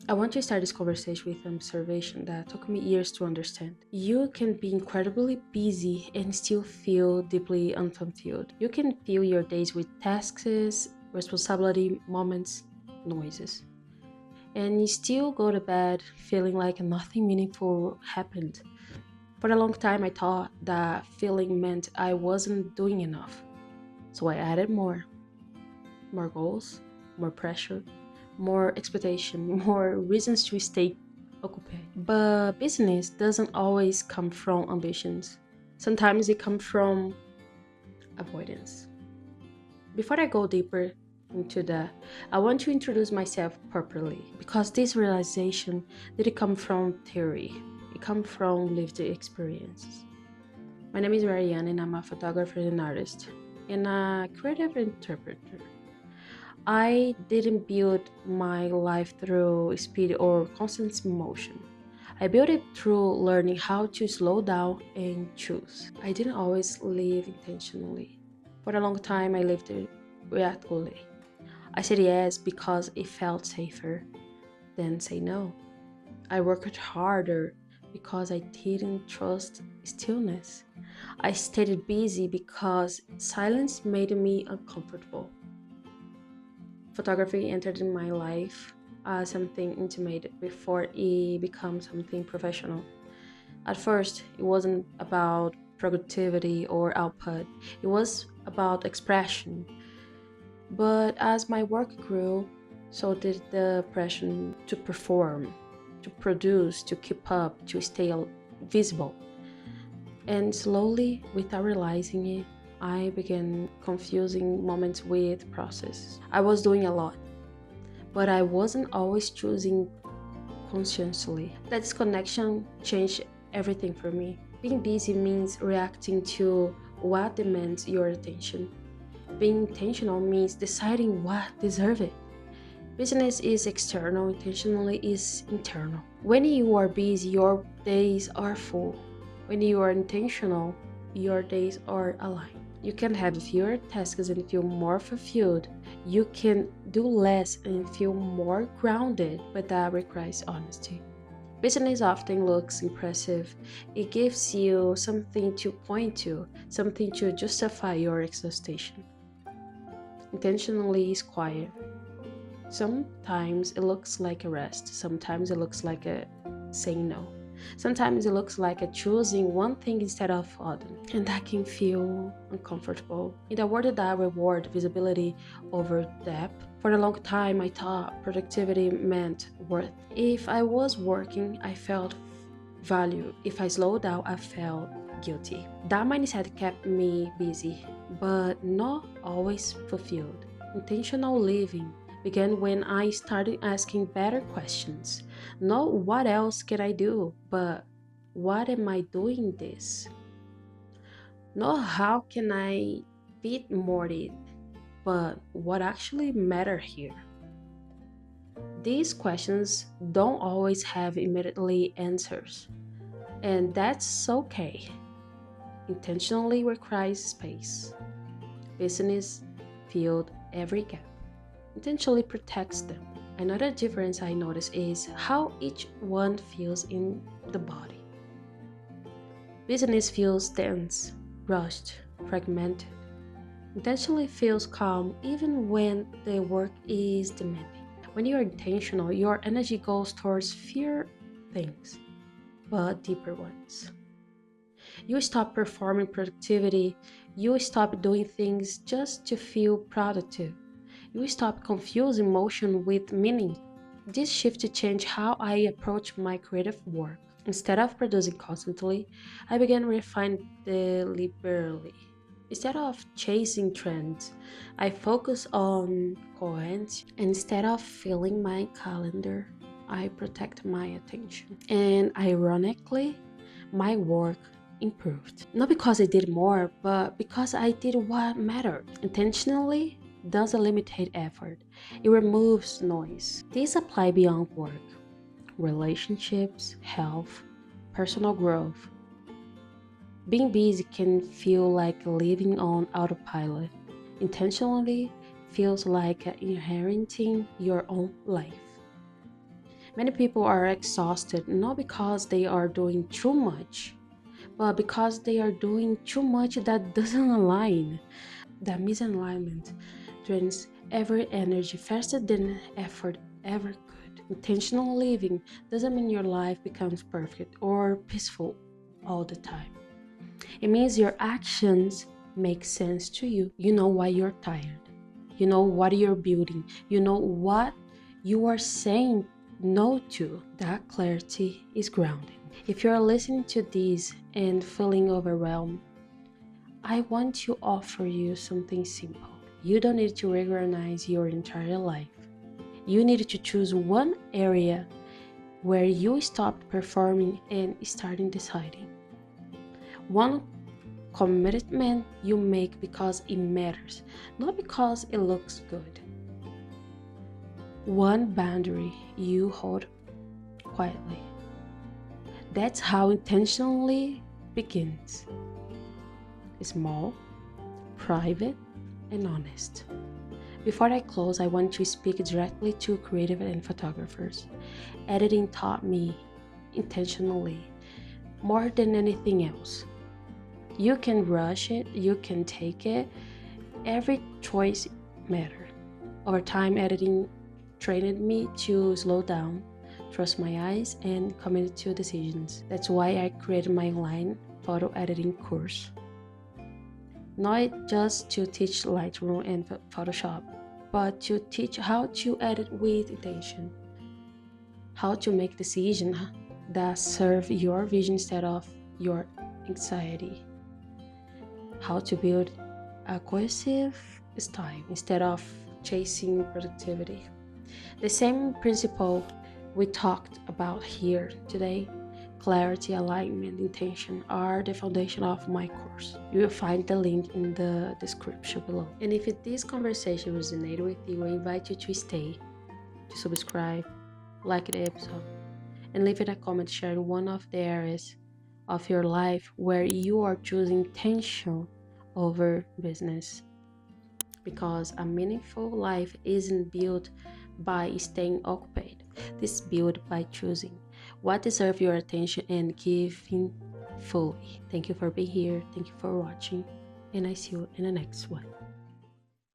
I want to start this conversation with an observation that took me years to understand. You can be incredibly busy and still feel deeply unfulfilled. You can fill your days with tasks, responsibility, moments, noises, and you still go to bed feeling like nothing meaningful happened. For a long time, I thought that feeling meant I wasn't doing enough. So I added more goals, more pressure, more expectation, more reasons to stay occupied. But business doesn't always come from ambitions. Sometimes it comes from avoidance. Before I go deeper into that, I want to introduce myself properly because this realization didn't come from theory. It comes from lived experiences. My name is Marianne and I'm a photographer and artist and a creative interpreter. I didn't build my life through speed or constant motion. I built it through learning how to slow down and choose. I didn't always live intentionally. For a long time, I lived reactively. I said yes because it felt safer, then say no. I worked harder because I didn't trust stillness. I stayed busy because silence made me uncomfortable. Photography entered in my life as something intimate before it became something professional. At first, it wasn't about productivity or output, it was about expression. But as my work grew, so did the pressure to perform, to produce, to keep up, to stay visible. And slowly, without realizing it, I began confusing moments with process. I was doing a lot, but I wasn't always choosing consciously. That disconnection changed everything for me. Being busy means reacting to what demands your attention. Being intentional means deciding what deserves it. Business is external, intentionally is internal. When you are busy, your days are full. When you are intentional, your days are aligned. You can have fewer tasks and feel more fulfilled. You can do less and feel more grounded, but that requires honesty. Business often looks impressive. It gives you something to point to, something to justify your exhaustion. Intentionally is quiet. Sometimes it looks like a rest, sometimes it looks like a saying no. Sometimes it looks like a choosing one thing instead of other, and that can feel uncomfortable. In a world that reward visibility over depth, for a long time I thought productivity meant worth. If I was working, I felt value. If I slowed down, I felt guilty. That mindset kept me busy, but not always fulfilled. Intentional living began when I started asking better questions. Not what else can I do, but what am I doing this? Not how can I fit more in, but what actually matter here. These questions don't always have immediately answers, and that's okay. Intentionally requires space. Business filled every gap. Intentionally protects them. Another difference I notice is how each one feels in the body. Business feels dense, rushed, fragmented. Intentionally feels calm even when the work is demanding. When you are intentional, your energy goes towards fewer things, but deeper ones. You stop performing productivity, you stop doing things just to feel productive. You stop confusing motion with meaning. This shift changed how I approach my creative work. Instead of producing constantly, I began refine deliberately. Instead of chasing trends, I focus on coherence. Instead of filling my calendar, I protect my attention. And ironically, my work improved. Not because I did more, but because I did what mattered. Intentionally doesn't limitate effort, it removes noise. These apply beyond work, relationships, health, personal growth. Being busy can feel like living on autopilot. Intentionally feels like inheriting your own life. Many people are exhausted not because they are doing too much, but because they are doing too much that doesn't align. That misalignment drains every energy faster than effort ever could. Intentional living doesn't mean your life becomes perfect or peaceful all the time. It means your actions make sense to you. You know why you're tired. You know what you're building. You know what you are saying no to. That clarity is grounding. If you're listening to this and feeling overwhelmed, I want to offer you something simple. You don't need to reorganize your entire life. You need to choose one area where you stopped performing and starting deciding. One commitment you make because it matters, not because it looks good. One boundary you hold quietly. That's how intentionally begins. Small, private, and honest. Before I close, I want to speak directly to creative and photographers. Editing taught me intentionally more than anything else. You can rush it, you can take it. Every choice matters. Over time, editing trained me to slow down, trust my eyes, and commit to decisions. That's why I created my online photo editing course. Not just to teach Lightroom and Photoshop, but to teach how to edit with intention, how to make decisions that serve your vision instead of your anxiety, how to build a cohesive style instead of chasing productivity. The same principle we talked about here today, clarity, alignment, intention, are the foundation of my course. You will find the link in the description below. And if this conversation resonated with you, I invite you to stay, to subscribe, like the episode, and leave it a comment sharing one of the areas of your life where you are choosing tension over business. Because a meaningful life isn't built by staying occupied. This is built by choosing what deserves your attention and giving fully. Thank you for being here. Thank you for watching. And I see you in the next one.